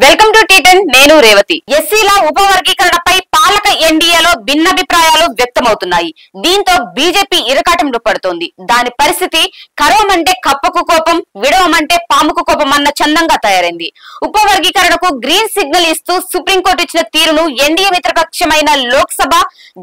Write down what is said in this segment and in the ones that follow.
Welcome to టీ10 నేను రేవతి. ఎస్సీల ఉపవర్గీకరణపై పాలక ఎన్డీఏలో భిన్నాభిప్రాయాలు వ్యక్తమవుతున్నాయి. దీంతో బీజేపీ ఇరకాటంలో పడుతోంది. దాని పరిస్థితి కరవమంటే కప్పకు కోపం, విడవమంటే పాముకు కోపం అన్న చందంగా తయారైంది. ఉపవర్గీకరణకు గ్రీన్ సిగ్నల్ ఇస్తూ సుప్రీంకోర్టు ఇచ్చిన తీరును ఎన్డీఏ మిత్రపక్షమైన లోక్సభ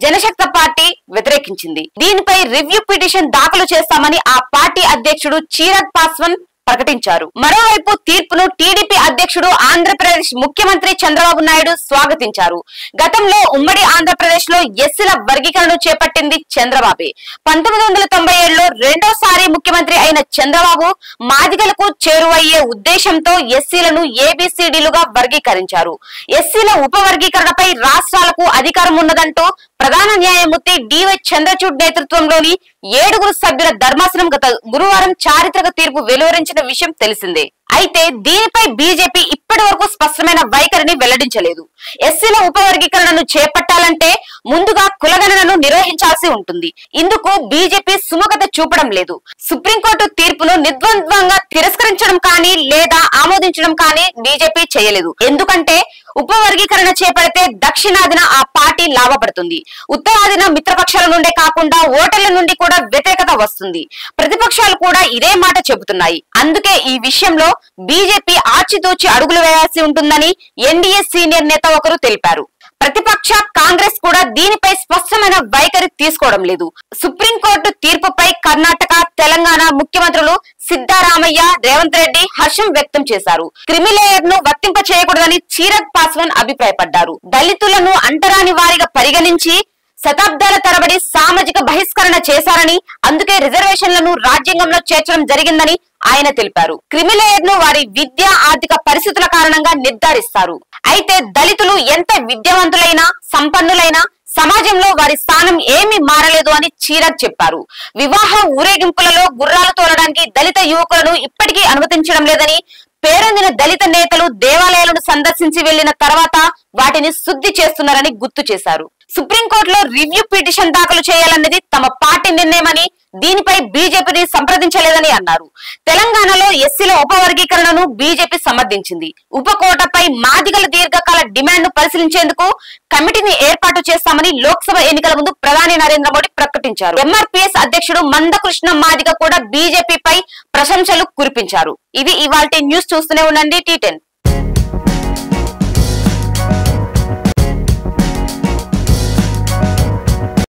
జనశక్తి పార్టీ వ్యతిరేకించింది. దీనిపై రివ్యూ పిటిషన్ దాఖలు చేస్తామని ఆ పార్టీ అధ్యక్షుడు చిరాగ్ పాస్వాన్ ప్రకటించారు. మరోవైపు తీర్పును టీడీపీ అధ్యక్షుడు ఆంధ్రప్రదేశ్ ముఖ్యమంత్రి చంద్రబాబు నాయుడు స్వాగతించారు. గతంలో ఉమ్మడి ఆంధ్రప్రదేశ్ లో ఎస్సీల వర్గీకరణను చేపట్టింది చంద్రబాబే. 1997లో రెండోసారి ముఖ్యమంత్రి అయిన చంద్రబాబు మాదిగలకు చేరువయ్యే ఉద్దేశంతో ఎస్సీలను ఏబిసిడీలుగా వర్గీకరించారు. ఎస్సీల ఉపవర్గీకరణపై రాష్ట్రాలకు అధికారం ఉన్నదంటూ ప్రధాన న్యాయమూర్తి డివై చంద్రచూడ్ నేతృత్వంలోని 7 సభ్యుల ధర్మాసనం గత గురువారం చారిత్రక తీర్పు వెలువరించిన విషయం తెలిసిందే. అయితే దీనిపై బీజేపీ ఇప్పటి వరకు స్పష్టమైన వైఖరిని వెల్లడించలేదు. ఎస్సీల ఉపవర్గీకరణను చేపట్టాలంటే ముందుగా కులగణనను నిర్వహించాల్సి ఉంటుంది. ఇందుకు బీజేపీ సుముఖత చూపడం లేదు. సుప్రీంకోర్టు తీర్పును నిర్ద్వంద్వంగా తిరస్కరించడం కానీ లేదా ఆమోదించడం కానీ బీజేపీ చేయలేదు. ఎందుకంటే ఉపవర్గీకరణ చేపడితే దక్షిణాదిన ఆ పార్టీ లాభపడుతుంది. ఉత్తరాదిన మిత్రపక్షాల నుండే కాకుండా ఓటర్ల నుండి కూడా వ్యతిరేకత వస్తుంది. ప్రతిపక్షాలు కూడా ఇదే మాట చెబుతున్నాయి. అందుకే ఈ విషయంలో బీజేపీ ఆచితూచి అడుగులు వేయాల్సి ఉంటుందని ఎన్డీఏ సీనియర్ నేత ఒకరు తెలిపారు. ప్రతిపక్ష కాంగ్రెస్ కూడా దీనిపై స్పష్టమైన వైఖరి తీసుకోవడం లేదు. సుప్రీంకోర్టు తీర్పుపై కర్ణాటక, తెలంగాణ ముఖ్యమంత్రులు సిద్ధరామయ్య, రేవంత్ రెడ్డి హర్షం వ్యక్తం చేశారు. క్రిమిలేయర్ ను వర్తింప చేయకూడదని చిరాగ్ పాస్వాన్ అభిప్రాయపడ్డారు. దళితులను అంటరాని వారిగా పరిగణించి శతాబ్దాల తరబడి సామాజిక బహిష్కరణ చేశారని, అందుకే రిజర్వేషన్లను రాజ్యాంగంలో చేర్చడం జరిగిందని ఆయన తెలిపారు. క్రిమిలేయర్ ను వారి విద్యా ఆర్థిక పరిస్థితుల కారణంగా నిర్ధారిస్తారు. అయితే దళితులు ఎంత విద్యావంతులైనా, సంపన్నులైనా సమాజంలో వారి స్థానం ఏమీ మారలేదు అని చిరాగ్ చెప్పారు. వివాహ ఊరేగింపులలో గుర్రాలు తోలడానికి దళిత యువకులను ఇప్పటికీ అనుమతించడం లేదని, పేరొందిన దళిత నేతలు దేవాలయాలను సందర్శించి వెళ్లిన తర్వాత వాటిని శుద్ధి చేస్తున్నారని గుర్తు చేశారు. సుప్రీంకోర్టులో రివ్యూ పిటిషన్ దాఖలు చేయాలన్నది తమ పార్టీ నిర్ణయమని, దీనిపై బీజేపీని సంప్రదించలేదని అన్నారు. తెలంగాణలో ఎస్సీల ఉపవర్గీకరణను బీజేపీ సమర్థించింది. ఉపకోటపై మాదిగల దీర్ఘకాల డిమాండ్ ను పరిశీలించేందుకు కమిటీని ఏర్పాటు చేస్తామని లోక్సభ ఎన్నికల ముందు ప్రధాని నరేంద్ర మోడీ ప్రకటించారు. ఎంఆర్పీఎస్ అధ్యక్షుడు మందకృష్ణ మాదిగ కూడా బీజేపీపై ప్రశంసలు కురిపించారు. ఇది ఇవాల్టి న్యూస్. చూస్తూనే ఉండండి టీ10.